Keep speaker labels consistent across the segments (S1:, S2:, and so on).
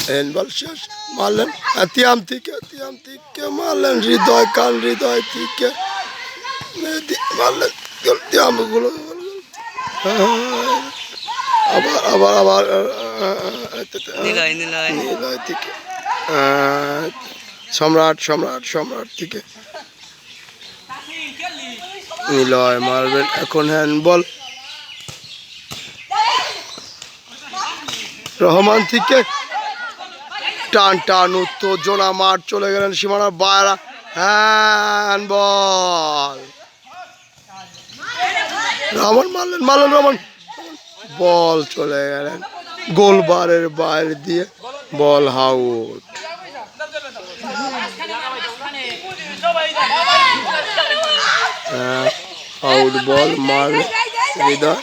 S1: Handball শেষ মারলেন তিয়াম থেকে মারলেন হৃদয় কান হৃদয় থেকে মারলেন তিয়ামগুলো আবার আবার আবার নিলয় থেকে সম্রাট থেকে নিলয় মারবেন এখন হ্যান্ডবল রহমান থেকে টান উত্তেজনা মাঠ চলে গেলেন সীমানার বাইরে হ্যান্ডবল রহমান মারলেন রহমান বল চলে গেলেন গোলবারের বাইরে দিয়ে বল আউট আউট বল মার হৃদয়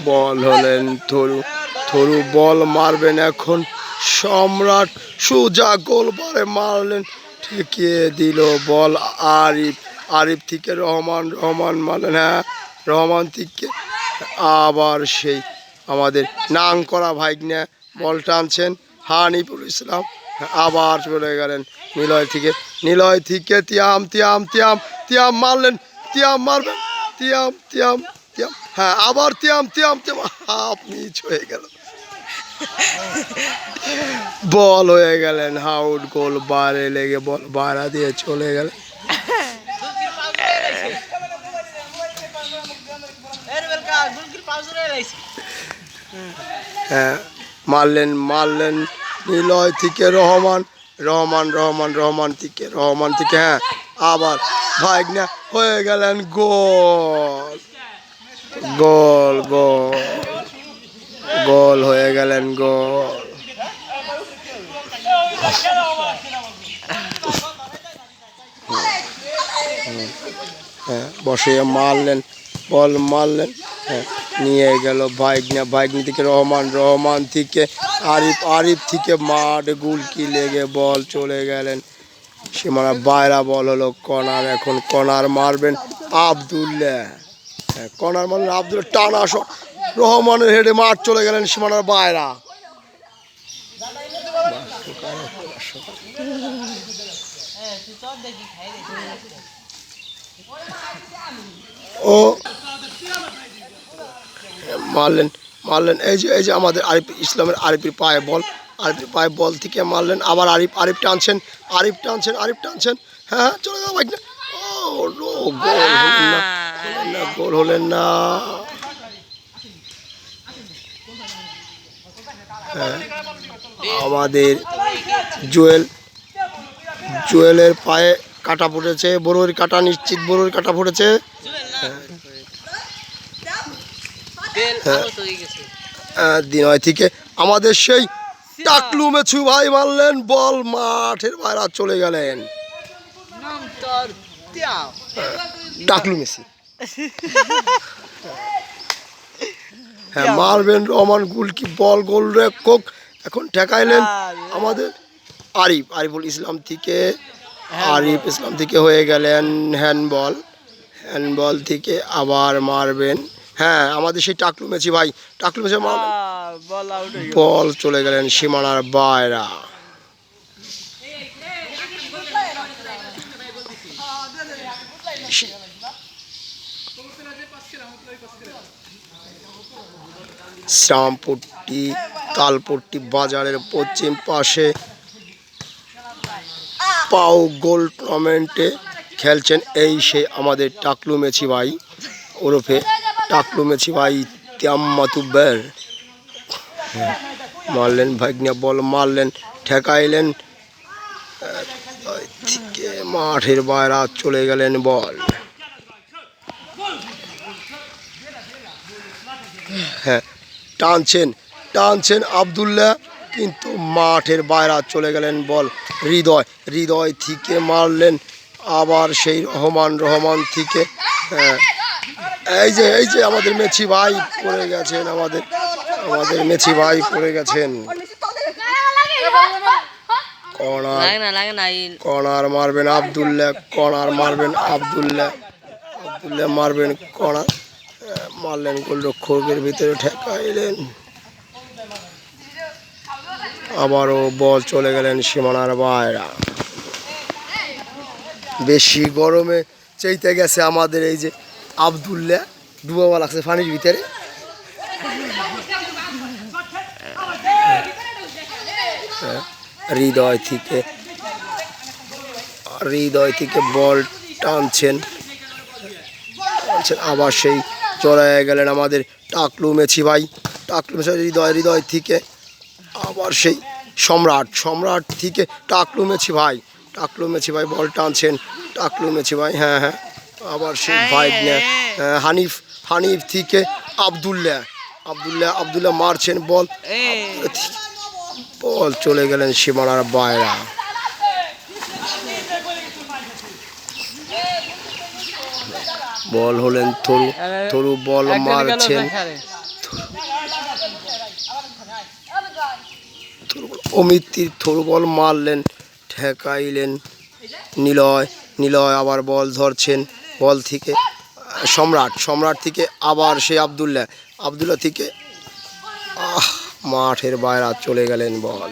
S1: বল হলেন থরু বল মারবেন এখন সম্রাট সোজা গোলবারে মারলেন ঠেকিয়ে দিল বল আরিফ থেকে রহমান মারলেন রহমান থেকে আবার সেই আমাদের নাং করা ভাইগনা বল টানছেন হানিফুল ইসলাম আবার চলে গেলেন নিলয় থেকে তিয়াম মারলেন মারবেন তিয়াম আবার তিয়াম হাফ মিচ হয়ে গেল বল হয়ে গেলেন আউট গোল বারে লেগে বল বাড়া দিয়ে চলে গেল মারলেন নিলয় থেকে রহমান থেকে আবার ভাইগনা হয়ে গেলেন গোল হয়ে গেলেন গোল বসে মারলেন বল মারলেন নিয়ে গেল ভাইগনা থেকে রহমান থেকে আরিফ থেকে মাঠ গুলকি লেগে বল চলে গেলেন সীমানা বাইরা বল হলো কর্নার এখন কর্নার মারবেন আব্দুল্লাহ কর্নার মারলেন আব্দুল্লাহ টানা শট রহমানের হেডে মাঠ চলে গেলেন সীমানার বাইরা ও মারলেন এই যে আমাদের আরিফ ইসলামের আরিফের পায়ে বল থেকে মারলেন আবার আরিফ টানছেন হ্যাঁ চলে যাও ভাই গোল হলেন না আমাদের জুয়েলের পায়ে কাটা পড়েছে বড়োর কাটা নিশ্চিত বড়োর কাটা পড়েছে দিনয় থেকে আমাদের সেই টাকলু মেছু ভাই মারলেন বল মাঠের বাইরে চলে গেলেন টাকলু মেসি মারবেন রহমান গুলকি বল গোল রেখক এখন ঠেকাইলেন আমাদের আরিফুল ইসলাম থেকে হয়ে গেলেন হ্যান্ডবল থেকে আবার মারবেন আমাদের সেই টাকলু মেছি মারবেন বল চলে গেলেন সীমানার বাইরা শ্রামপট্টি তালপট্টি বাজারের পশ্চিম পাশে পাও গোল টুর্নামেন্টে খেলছেন এই সে আমাদের টাকলু মেছি ভাই ওরফে টাকলু মেছি ভাই তিয়াম্মাতুব্বের মারলেন ভাইগনা বল মারলেন ঠেকাইলেন থেকে মাঠের বাইরে চলে গেলেন বল টানছেন আব্দুল্লাহ কিন্তু মাঠের বাইরে চলে গেলেন বল হৃদয় থেকে মারলেন আবার সেই রহমান থেকে এই যে আমাদের মেছি ভাই পড়ে গেছেন আমাদের মেছি ভাই পড়ে গেছেন কর্নার মারবেন আব্দুল্লাহ মারবেন কর্নার মারলেন গোলরক্ষকের ভিতরে ঠেকাইলেন। আবারও বল চলে গেলেন সীমানার বাইরে। বেশি গরমে চেইতে গেছে আমাদের এই যে আব্দুল্লাহ, ডুবাবা লাগছে পানির ভিতরে। হৃদয় থেকে বল টানছেন, আবার সেই চলে গেলেন আমাদের টাকলু মেছি ভাই। টাকলু মেছি হৃদয় থেকে আবার সেই সম্রাট থেকে টাকলু মেছি ভাই বল টানছেন। টাকলু মেছি ভাই, হ্যাঁ হ্যাঁ, আবার সেই ভাই হানিফ থেকে আব্দুল্লাহ মারছেন বল চলে গেলেন সীমানার বাইরে। বল হলেন থরু বল মারছেন, অমিতির থরু বল মারলেন, ঠেকাইলেন নিলয় আবার বল ধরছেন। বল থেকে সম্রাট থেকে আবার সেই আব্দুল্লাহ থেকে মাঠের বাইরে চলে গেলেন বল।